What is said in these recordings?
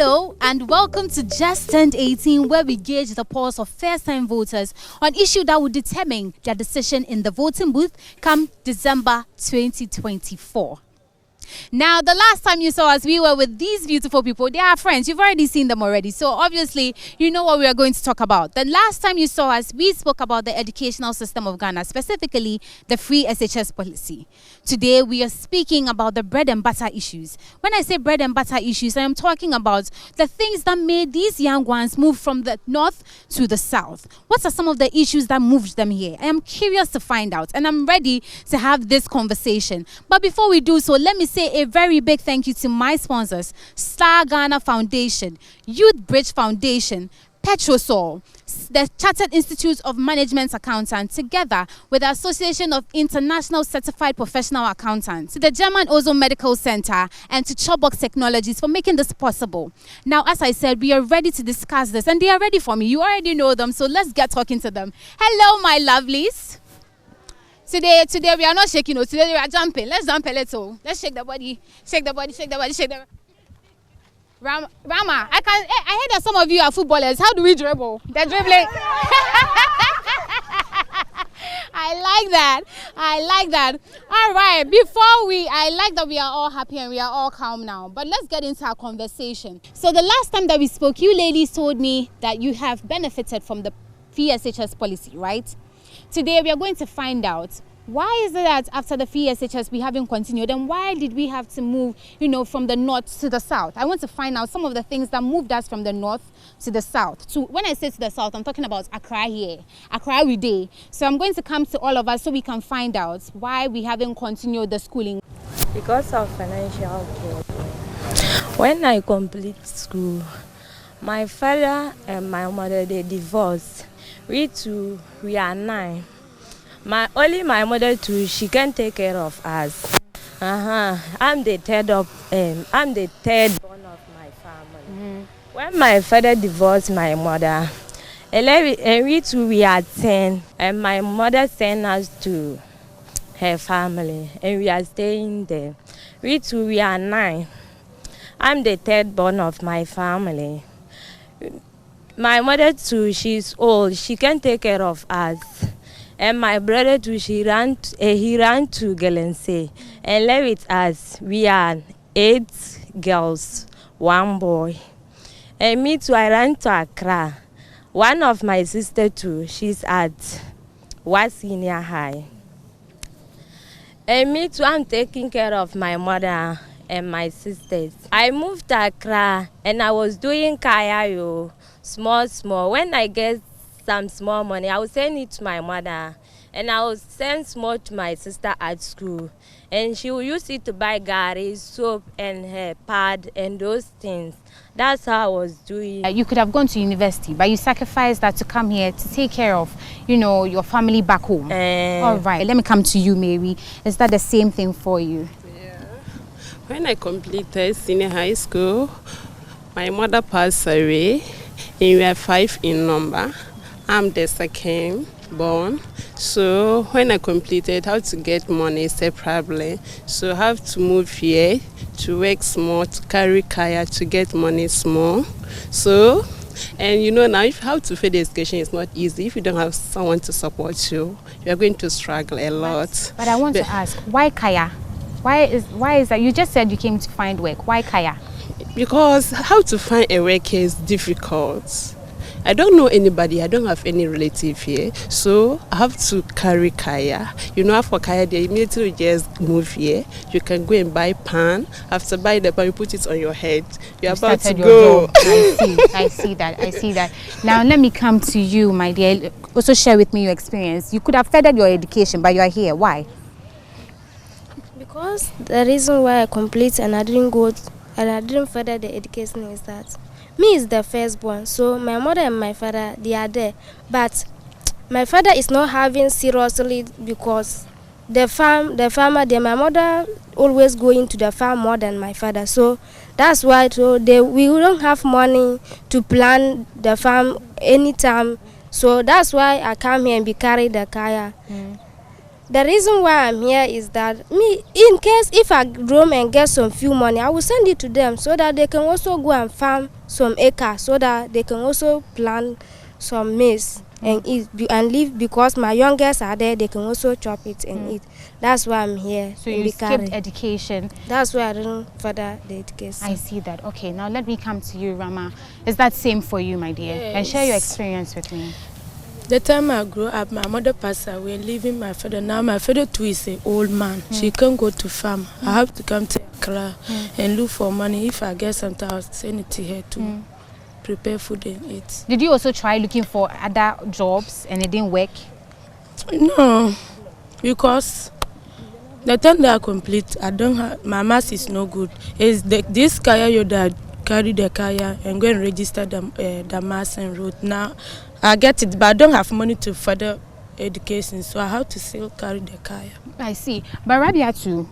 Hello and welcome to Just Turned 18, where we gauge the pulse of first-time voters on issue that will determine their decision in the voting booth come December 2024. Now, the last time you saw us, we were with these beautiful people. They are friends. You've already seen them already. So obviously, you know what we are going to talk about. The last time you saw us, we spoke about the educational system of Ghana, specifically the free SHS policy. Today, we are speaking about the bread and butter issues. When I say bread and butter issues, I am talking about the things that made these young ones move from the north to the south. What are some of the issues that moved them here? I am curious to find out, and I'm ready to have this conversation. But before we do so, let me say a very big thank you to my sponsors: Star Ghana Foundation, Youth Bridge Foundation, Petrosol, the Chartered Institute of Management Accountants, together with the Association of International Certified Professional Accountants, to the German Ozone Medical Center, and to Chopbox Technologies for making this possible. Now, as I said, we are ready to discuss this, and they are ready for me. You already know them, so let's get talking to them. Hello, my lovelies. Today we are not shaking. Today we are jumping. Let's jump a little. Let's shake the body. Shake the body. Shake the body. Shake the. Rama, I heard that some of you are footballers. How do we dribble? The dribbling. I like that. All right. I like that we are all happy and we are all calm now. But let's get into our conversation. So the last time that we spoke, you ladies told me that you have benefited from the PSHS policy, right? Today we are going to find out why is it that after the free SHS we haven't continued, and why did we have to move, from the north to the south? I want to find out some of the things that moved us from the north to the south. When I say to the south, I'm talking about Accra here, Accra every day. So I'm going to come to all of us so we can find out why we haven't continued the schooling. Because of financial problem. When I complete school, my father and my mother, they divorced. We are 9. My mother too, she can take care of us. I'm the third born of my family. When my father divorced my mother, and we are 10, and my mother sent us to her family, and we are staying there. We are 9. I'm the third born of my family. My mother too, she's old. She can take care of us. And my brother too, he ran to Galense and left with us. We are 8 girls, 1 boy. And me too, I ran to Accra. One of my sister too, she's at Senior High. And me too, I'm taking care of my mother and my sisters. I moved to Accra and I was doing Kayayei. Small. When I get some small money, I will send it to my mother, and I will send small to my sister at school, and she will use it to buy gari, soap, and her pad, and those things. That's how I was doing. You could have gone to university, but you sacrificed that to come here to take care of, your family back home. All right, let me come to you, Mary. Is that the same thing for you? Yeah. When I completed senior high school, my mother passed away. And we are 5 in number. I'm the second born. So when I completed, how to get money is a problem. So I have to move here to work small, to carry kaya, to get money small. So, and now how to pay the education is not easy. If you don't have someone to support you, you are going to struggle a lot. But I want to ask, why kaya? Why is that? You just said you came to find work. Why kaya? Because how to find a work is difficult. I don't know anybody. I don't have any relative here. So I have to carry kaya. For kaya, they immediately just move here. You can go and buy pan. After buy the pan, you put it on your head. You're about to go. I see that. Now let me come to you, my dear. Also share with me your experience. You could have furthered your education, but you are here. Why? Because the reason why I complete and I didn't further the education is that me is the firstborn, so my mother and my father, they are there. But my father is not having seriously because my mother always going to the farm more than my father. So that's why we don't have money to plan the farm anytime. So that's why I come here and be carried the kaya. The reason why I'm here is that in case if I roam and get some few money, I will send it to them so that they can also go and farm some acre so that they can also plant some maize and eat and live, because my youngest are there, they can also chop it and eat. That's why I'm here. So in you Bikari. skipped education. That's why I didn't further the education. I see that. Okay, now let me come to you, Rama. Is that same for you, my dear? Yes. And share your experience with me. The time I grew up, my mother passed away, leaving my father. Now my father too is an old man. She can't go to farm. I have to come to Accra and look for money. If I get something, I'll send it to her to prepare food and eat. Did you also try looking for other jobs and it didn't work? No, because the time that I complete, I don't have, my maths is no good. It's this Kayayei that carry the kaya and go and register the maths and road. Now I get it, but I don't have money to further education, so I have to still carry the kaya. I see. But Rabiatu,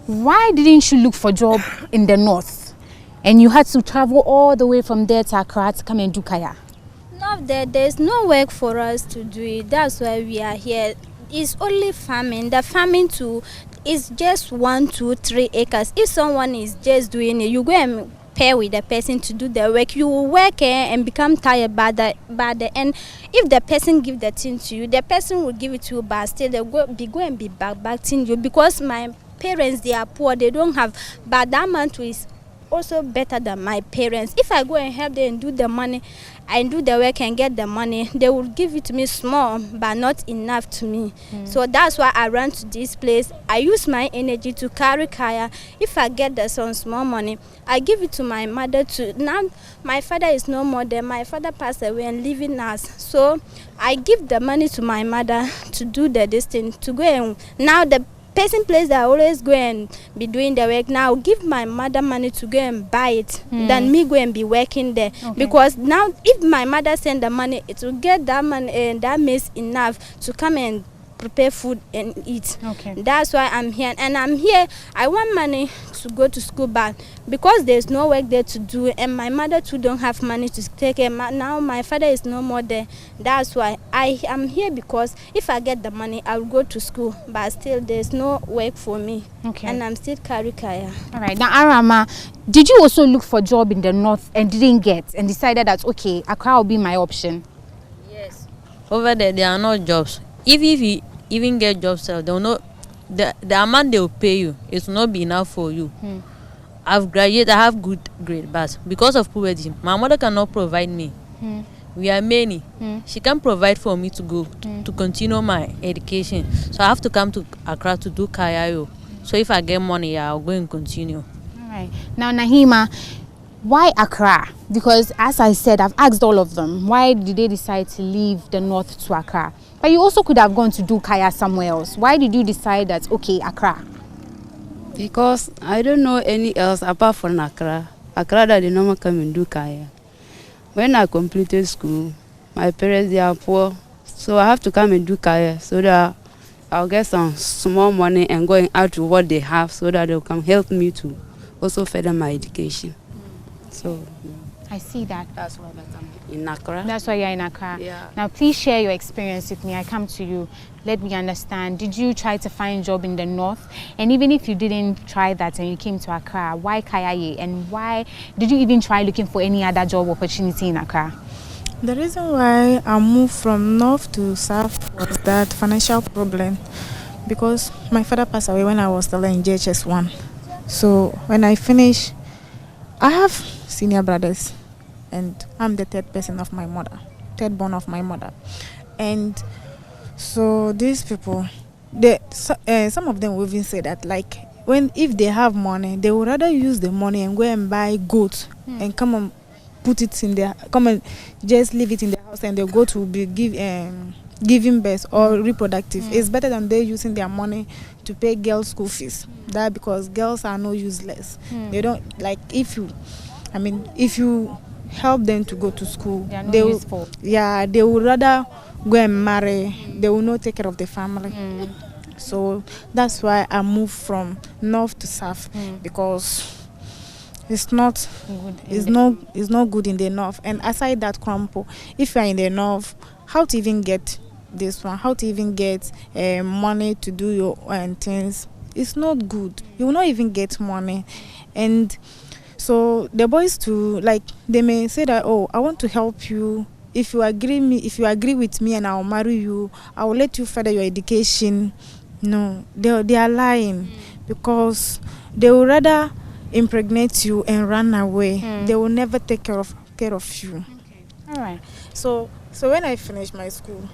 why didn't you look for a job in the north? And you had to travel all the way from there to Accra to come and do kaya? No, there's no work for us to do it. That's why we are here. It's only farming. The farming too is just 1, 2, 3 acres. If someone is just doing it, you go and pair with the person to do the work. You will work and become tired by the end. If the person give the thing to you, the person will give it to you, but still they go and be backbiting you. Because my parents, they are poor, they don't have, but that man too is also better than my parents. If I go and help them and do the money and do the work and get the money, they will give it to me small but not enough to me. So that's why I run to this place. I use my energy to carry kaya. If I get some small money, I give it to my mother too. Now my father is no more there. My father passed away and leaving us, so I give the money to my mother to do this thing, to go and now the person place that I always go and be doing the work. Now give my mother money to go and buy it than me go and be working there. Because now if my mother send the money, it will get that money and that makes enough to come and prepare food and eat. That's why I'm here, and I'm here. I want money to go to school, but because there's no work there to do, and my mother too don't have money to take care. Now my father is no more there. That's why I am here, because if I get the money, I'll go to school, but still there's no work for me. And I'm still carry kaya. All right. Now, Arama, did you also look for a job in the north and didn't get, and decided that okay, Accra will be my option? Yes. Over there are no jobs. If you even get jobs, they'll not, the amount they will pay you, it will not be enough for you. I've graduated, I have good grade, but because of poverty, my mother cannot provide me. We are many. She can't provide for me to go to continue my education. So I have to come to Accra to do Kayayei. So if I get money, I'll go and continue. All right. Now, Nahima, why Accra? Because as I said, I've asked all of them, why did they decide to leave the north to Accra? But you also could have gone to do kaya somewhere else. Why did you decide that, okay, Accra? Because I don't know any else apart from Accra. Accra that they normally come and do kaya. When I completed school, my parents, they are poor. So I have to come and do kaya so that I'll get some small money and go and add to what they have so that they'll come help me to also further my education. So I see that. that's why I'm in Accra. That's why you're in Accra. Yeah. Now, please share your experience with me. I come to you. Let me understand. Did you try to find a job in the north? And even if you didn't try that and you came to Accra, why Kayayei? And why did you even try looking for any other job opportunity in Accra? The reason why I moved from north to south was that financial problem, because my father passed away when I was still in JHS1. So when I finished, I have senior brothers, and I'm the third person of my mother, third born of my mother. And so these people, some of them will even say that, like, if they have money, they would rather use the money and go and buy goats and come and put it in their, come and just leave it in the house, and they go to be giving birth or reproductive. It's better than they using their money to pay girls' school fees. That because girls are no useless. They don't, like, if you help them to go to school, they will rather go and marry. They will not take care of the family. So that's why I moved from north to south, because it's not good in the north. And aside that, crumple, if you are in the north, how to even get this one, how to even get money to do your things, it's not good. You will not even get money. And So the boys too, like they may say that, oh, I want to help you. If you agree with me and I'll marry you, I will let you further your education. No, they are lying because they will rather impregnate you and run away. They will never take care of you. All right. So when I finish my school,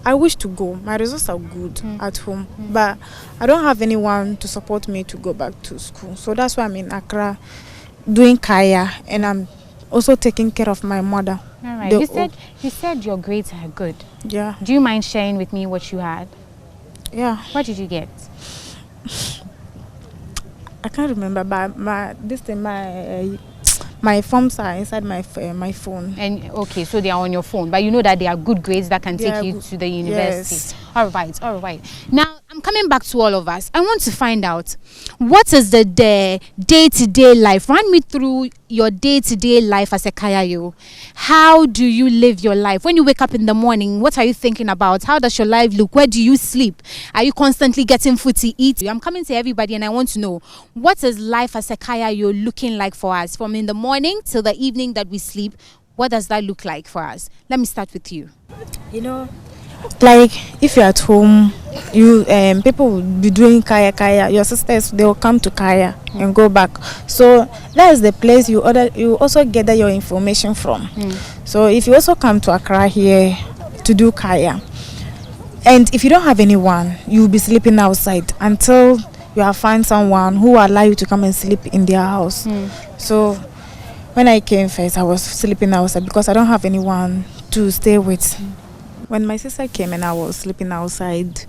I wish to go. My results are good at home, but I don't have anyone to support me to go back to school. So that's why I'm in Accra doing kaya, and I'm also taking care of my mother. All right. You said your grades are good. Yeah. Do you mind sharing with me what you had? Yeah. What did you get? I can't remember, but my forms are inside my phone. And okay, so they are on your phone, but you know that they are good grades that can take you to the university. Yes. All right. Now I'm coming back to all of us. I want to find out what is the day-to-day life. Run me through your day-to-day life as a Kayayei. How do you live your life? When you wake up in the morning, what are you thinking about? How does your life look? Where do you sleep? Are you constantly getting food to eat? I'm coming to everybody and I want to know, what is life as a Kayayei looking like for us? From in the morning till the evening that we sleep, what does that look like for us? Let me start with you. You know, like if you're at home, you people will be doing kaya. Your sisters, they will come to kaya and go back. So that is the place you also gather your information from. So if you also come to Accra here to do kaya, and if you don't have anyone, you will be sleeping outside until you have found someone who will allow you to come and sleep in their house. So when I came first, I was sleeping outside because I don't have anyone to stay with. When my sister came and I was sleeping outside,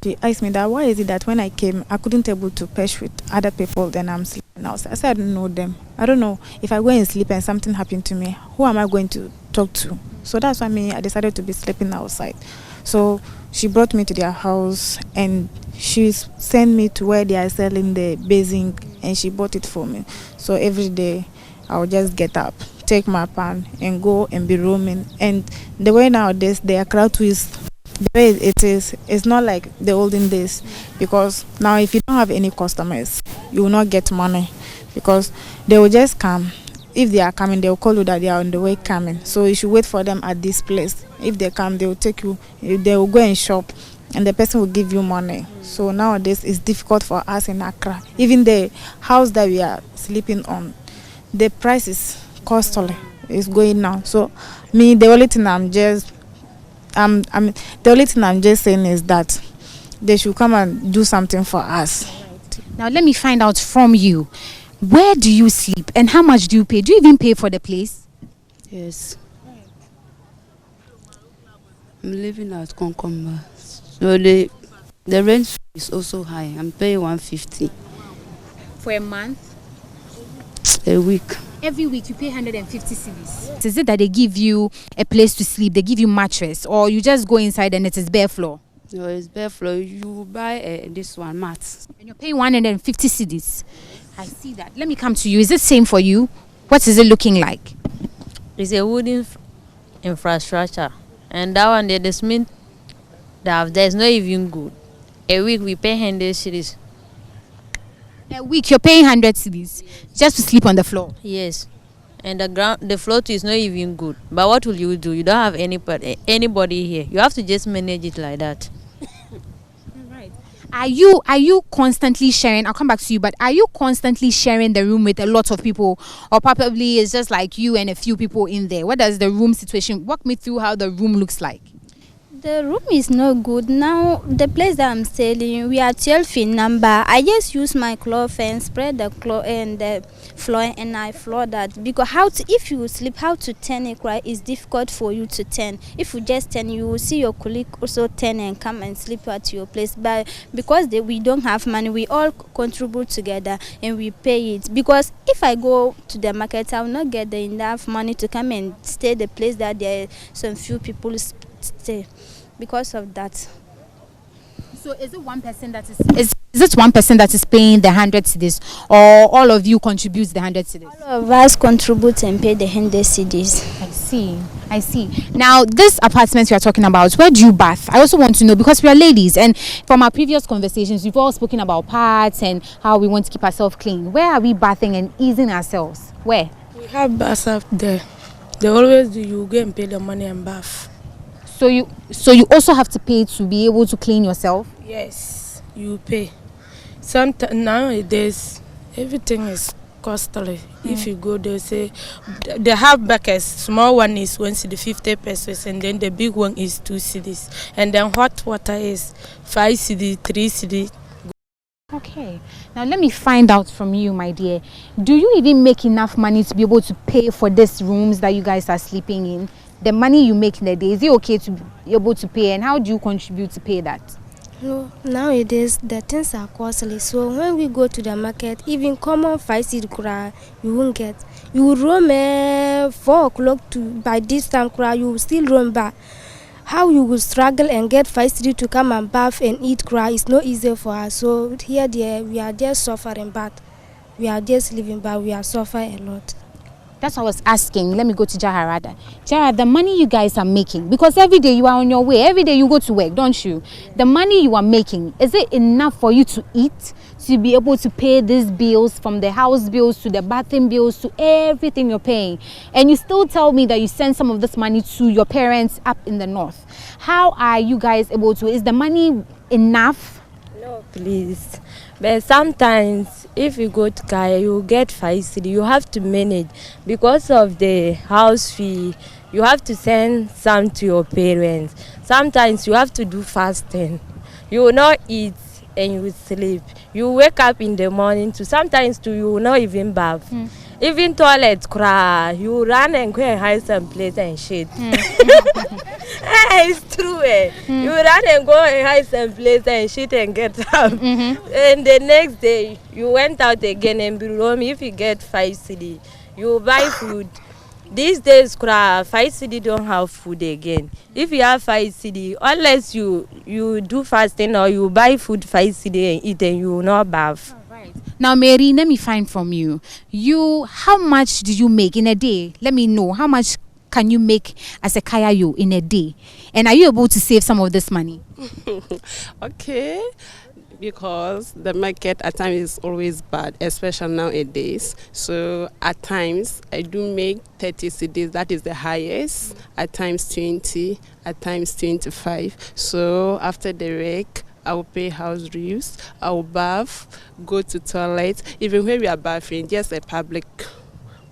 she asked me that why is it that when I came, I couldn't able to patch with other people, then I'm sleeping outside. I said I don't know them. I don't know if I go and sleep and something happened to me, who am I going to talk to? So that's why I decided to be sleeping outside. So she brought me to their house and she sent me to where they are selling the basin and she bought it for me. So every day I would just get up, take my pan and go and be roaming. And the way nowadays the Accra twist, the way it is, it's not like the olden days, because now if you don't have any customers, you will not get money because they will just come. If they are coming, they will call you that they are on the way coming. So you should wait for them at this place. If they come, they will take you, they will go and shop and the person will give you money. So nowadays it's difficult for us in Accra. Even the house that we are sleeping on, the price is costly. It's going now. So me, the only thing I'm just saying is that they should come and do something for us. Now let me find out from you, where do you sleep and how much do you pay? Do you even pay for the place? Yes. I'm living at Concomba. So the rent is also high. I'm paying 150 for a month. A week. Every week you pay 150 cedis. Is it that they give you a place to sleep, they give you mattress, or you just go inside and it is bare floor? No, it's bare floor. You buy this one mat. And you're paying 150 cedis. I see that. Let me come to you. Is it same for you? What is it looking like? It's a wooden infrastructure, and that one the cement there's not even good. A week we pay 100 cedis. A week you're paying 100 cedis just to sleep on the floor? Yes. And the floor is not even good. But what will you do? You don't have anybody here. You have to just manage it like that. Right. Are you constantly sharing? I'll come back to you, but are you constantly sharing the room with a lot of people, or probably it's just like you and a few people in there? What does the room situation? Walk me through how the room looks like. The room is not good. Now, the place that I'm staying, we are 12 in number. I just use my cloth and spread the cloth and the floor, and I floor that. Because if you sleep, how to turn it right is difficult for you to turn. If you just turn, you will see your colleague also turn and come and sleep at your place. But because we don't have money, we all contribute together and we pay it. Because if I go to the market, I will not get enough money to come and stay the place that there are some few people stay. Because of that. So is it one person that is it one person that is paying the 100 cedis, or all of you contribute the 100 cedis? All of us contribute and pay the 100 cedis. I see. see. I see. Now, this apartment you are talking about, where do you bath? I also want to know because we are ladies, and from our previous conversations, we've all spoken about parts and how we want to keep ourselves clean. Where are we bathing and easing ourselves? Where? We have baths up there. They always do. You go and pay the money and bath. So you also have to pay to be able to clean yourself? Yes, you pay. Sometimes nowadays everything is costly. If you go there, say they have buckets. Small one is 1 cedi 50 pesos, and then the big one is 2 cedis, and then hot water is 5 cedi 3 cedi. Okay. Now let me find out from you, my dear. Do you even make enough money to be able to pay for these rooms that you guys are sleeping in? The money you make in a day, is it okay to be able to pay, and how do you contribute to pay that? No, nowadays the things are costly. So when we go to the market, even common 5 cedi kura, you won't get. You roam 4 o'clock to by this time kura, you will still roam back. How you will struggle and get 5 cedi to come and bath and eat kura is not easy for us. So here, there, we are just suffering, but we are just living, but we are suffering a lot. That's what I was asking. Let me go to Jaharada. Jahara, the money you guys are making, because every day you are on your way, every day you go to work, don't you? The money you are making, is it enough for you to eat, to be able to pay these bills, from the house bills to the bathing bills to everything you're paying? And you still tell me that you send some of this money to your parents up in the north. How are you guys able to? Is the money enough? No, please. But sometimes, if you go to Kaya, you get 5 cedi. You have to manage because of the house fee. You have to send some to your parents. Sometimes you have to do fasting. You will not eat and you will sleep. You wake up in the morning to sometimes you will not even bath. Even toilet cry. You run and go and hide some place and shit. It's true. You run and go and hide some place and shit and get up. And the next day you went out again and be home. If you get 5 cedi, you buy food. These days, 5 cedi don't have food again. If you have 5 cedi, unless you do fasting or you buy food 5 cedi and eat, and you will not bath. Now, Mary, let me find from you. How much do you make in a day? Let me know. How much can you make as a Kayayei in a day? And are you able to save some of this money? Okay. Because the market at times is always bad, especially nowadays. So at times I do make 30 cedis, that is the highest. At times 20, at times 25. So after the work, I will pay house rents, I will bath, go to toilet. Even when we are bathing, just a public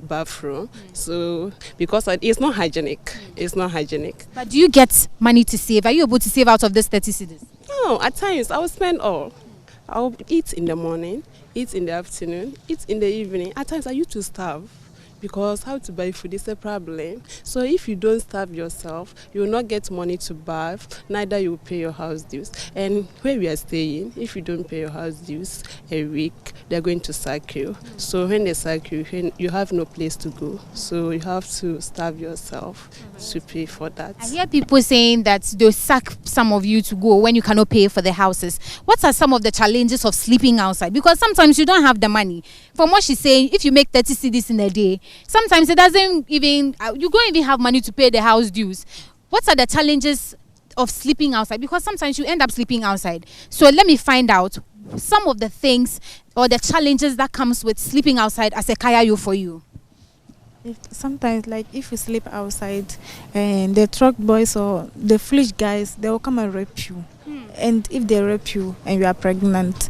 bathroom. So because it's not hygienic, it's not hygienic. But do you get money to save? Are you able to save out of this 30 cedis? No, at times I will spend all. I will eat in the morning, eat in the afternoon, eat in the evening. At times I used to starve because how to buy food is a problem. So if you don't starve yourself, you will not get money to bath, neither you will pay your house dues. And where we are staying, if you don't pay your house dues a week, they're going to sack you. So when they sack you, you have no place to go. So you have to starve yourself to pay for that. I hear people saying that they'll sack some of you to go when you cannot pay for the houses. What are some of the challenges of sleeping outside? Because sometimes you don't have the money. From what she's saying, if you make 30 cedis in a day, sometimes it doesn't even, you don't even have money to pay the house dues. What are the challenges of sleeping outside? Because sometimes you end up sleeping outside. So let me find out some of the things or the challenges that comes with sleeping outside as a Kayayei for you. Sometimes, like if you sleep outside and the truck boys or the foolish guys, they will come and rape you. And if they rape you and you are pregnant,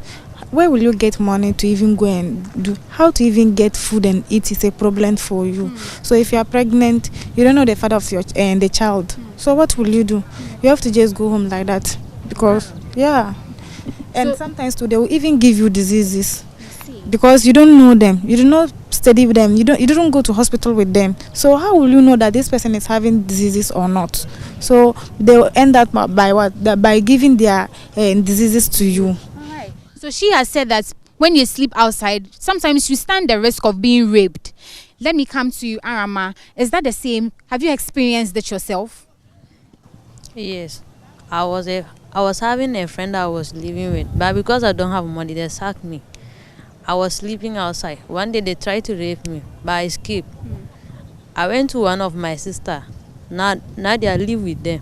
where will you get money to even go and do? How to even get food and eat is a problem for you. So if you are pregnant, you don't know the father of your and the child. So what will you do? You have to just go home like that because and sometimes too, they will even give you diseases because you don't know them. You do not study with them. You don't go to hospital with them. So how will you know that this person is having diseases or not? So they will end up by what? By giving their diseases to you. So she has said that when you sleep outside, sometimes you stand the risk of being raped. Let me come to you, Arama. Is that the same? Have you experienced it yourself? Yes. I was having a friend I was living with, but because I don't have money, they sacked me. I was sleeping outside. One day they tried to rape me, but I escaped. I went to one of my sister. Now they live with them.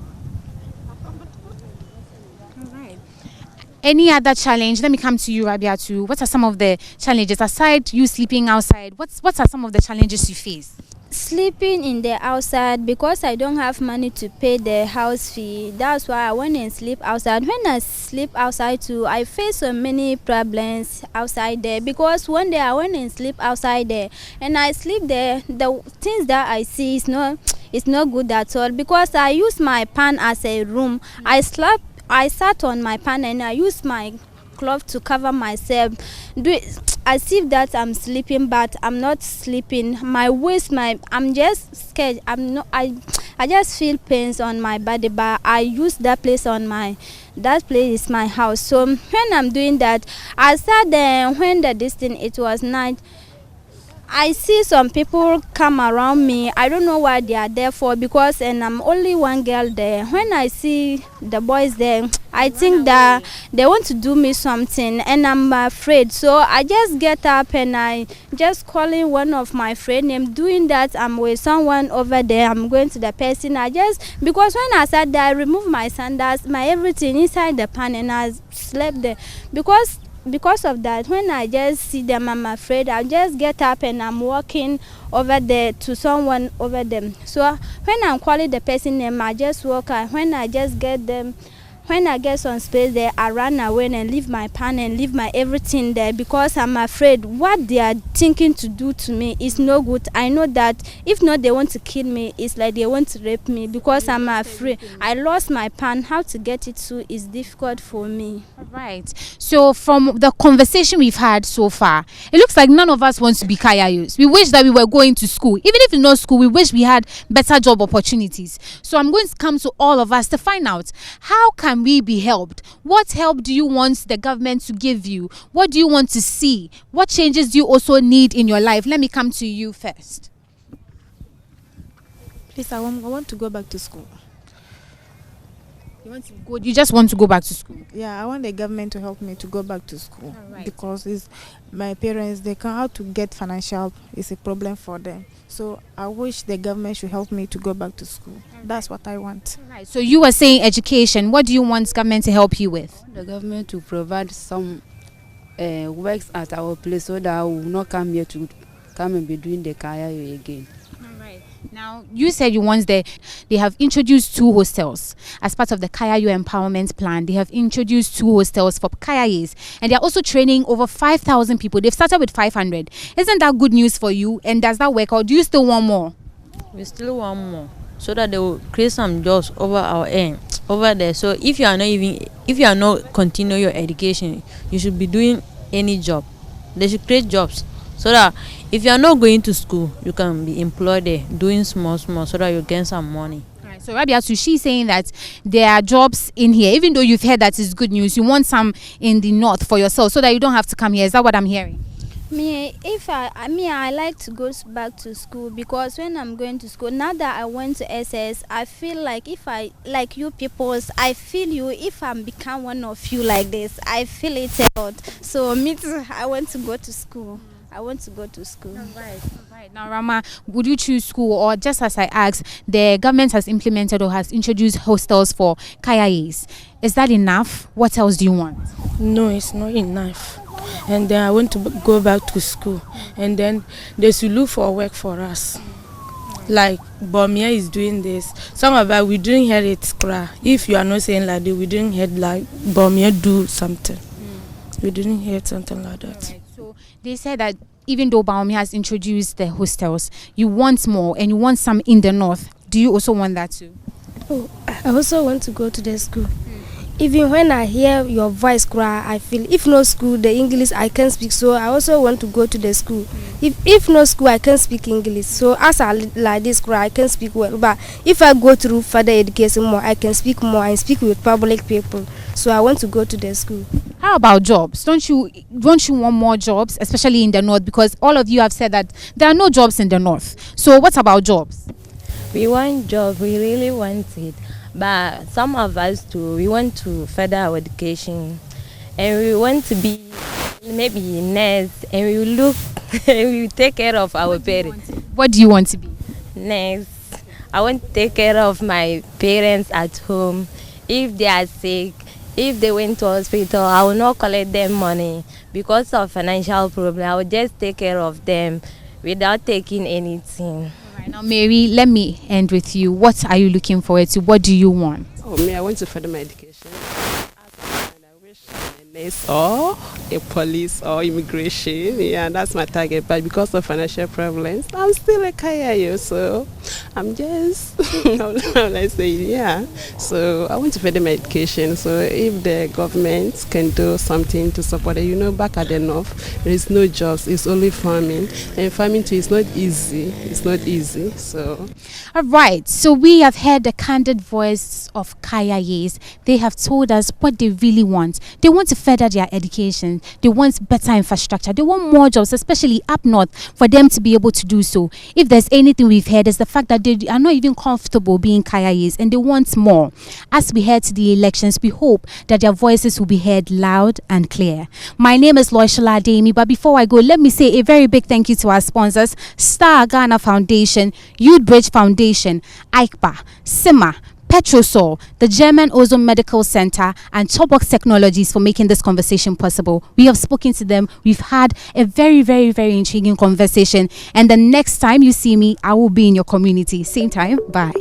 Any other challenge? Let me come to you, Rabiatu. What are some of the challenges aside you sleeping outside? What are some of the challenges you face? Sleeping in the outside because I don't have money to pay the house fee. That's why I went and sleep outside. When I sleep outside too, I face so many problems outside there because one day I went and sleep outside there and I sleep there. The things that I see is not good at all because I use my pan as a room. I sat on my pan and I used my cloth to cover myself. As if that I'm sleeping, but I'm not sleeping. My waist, I'm just scared. I just feel pains on my body, but I use that place that place is my house. So when I'm doing that, I sat there when it was night. I see some people come around me. I don't know what they are there for because and I'm only one girl there. When I see the boys there, I think that they want to do me something and I'm afraid. So I just get up and I just calling one of my friends. I'm doing that. I'm with someone over there. I'm going to the person. Because when I sat there, I removed my sandals, my everything inside the pan and I slept there. Because of that, when I just see them, I'm afraid. I just get up and I'm walking over there to someone over them. So when I'm calling the person name, I just walk out. When I get some space there, I run away and leave my pan and leave my everything there because I'm afraid what they are thinking to do to me is no good. I know that if not they want to kill me, it's like they want to rape me because I'm afraid. I lost my pan. How to get it to is difficult for me. Right. So from the conversation we've had so far, it looks like none of us wants to be Kayayei. We wish that we were going to school. Even if it's not school, we wish we had better job opportunities. So I'm going to come to all of us to find out how can we be helped? What help do you want the government to give you? What do you want to see? What changes do you also need in your life? Let me come to you first. Please, I want to go back to school. You just want to go back to school? Yeah, I want the government to help me to go back to school. Right. Because my parents, they can't how to get financial is a problem for them. So I wish the government should help me to go back to school. That's what I want. Right. So you were saying education. What do you want government to help you with? The government to provide some works at our place so that I will not come here to come and be doing the Kayayei again. Now, you said you once they have introduced 2 hostels as part of the Kayayei Empowerment Plan. They have introduced 2 hostels for Kayayeis, and they're also training over 5,000 people. They've started with 500. Isn't that good news for you? And does that work, or do you still want more? We still want more so that they will create some jobs over there. So if you are not continuing your education, you should be doing any job. They should create jobs so that if you are not going to school, you can be employed there doing small so that you gain some money. Right. So Rabiatu, she's saying that there are jobs in here. Even though you've heard that it's good news, you want some in the north for yourself so that you don't have to come here. Is that what I'm hearing? I like to go back to school because when I'm going to school, now that I went to SS, I feel like if I like you peoples, I feel you. If I'm become one of you like this, I feel it a lot. So me too, I want to go to school. I want to go to school. Right. Now, Rama, would you choose school, or just as I asked, the government has implemented or has introduced hostels for Kayayeis? Is that enough? What else do you want? No, it's not enough. And then I want to go back to school. And then they should look for work for us. Like Bomia is doing this. Some of us, we didn't hear it cry. If you are not saying like that, we didn't hear like Bomia do something. We didn't hear something like that. Right. So they said that even though Baomi has introduced the hostels, you want more and you want some in the north. Do you also want that too? Oh, I also want to go to the school. Even when I hear your voice cry, I feel if no school, the English I can speak. So I also want to go to the school. If no school, I can speak English. So as I like this cry, I can speak well. But if I go through further education more, I can speak more and speak with public people. So I want to go to the school. How about jobs? Don't you want more jobs, especially in the north? Because all of you have said that there are no jobs in the north. So what about jobs? We want job. We really want it. But some of us too, we want to further our education, and we want to be maybe a nurse, and we look, and we take care of our parents. What do you want to be? Next, I want to take care of my parents at home. If they are sick, if they went to hospital, I will not collect them money because of financial problem. I will just take care of them without taking anything. Right now, Mary, let me end with you. What are you looking forward to? What do you want? Oh, me, I want to further my education. And I wish I'm a nurse or a police or immigration. Yeah, that's my target. But because of financial problems, I'm still a Kayayei, so I'm just, how will I say, yeah. So I want to further my education. So if the government can do something to support it, back at the north, there is no jobs. It's only farming. And farming too is not easy. It's not easy. So. All right. So we have heard the candid voice of Kayayeis. They have told us what they really want. They want to further their education. They want better infrastructure. They want more jobs, especially up north, for them to be able to do so. If there's anything we've heard, is the fact that they are not even comfortable being Kayayeis and they want more. As we head to the elections, we hope that their voices will be heard loud and clear. My name is Loishala Ademi, but before I go, let me say a very big thank you to our sponsors, Star Ghana Foundation, Youth Bridge Foundation, ICPA, SIMA, Petrosol, the German Ozone Medical Center, and Topbox Technologies for making this conversation possible. We have spoken to them. We've had a very, very, very intriguing conversation. And the next time you see me, I will be in your community. Same time. Bye.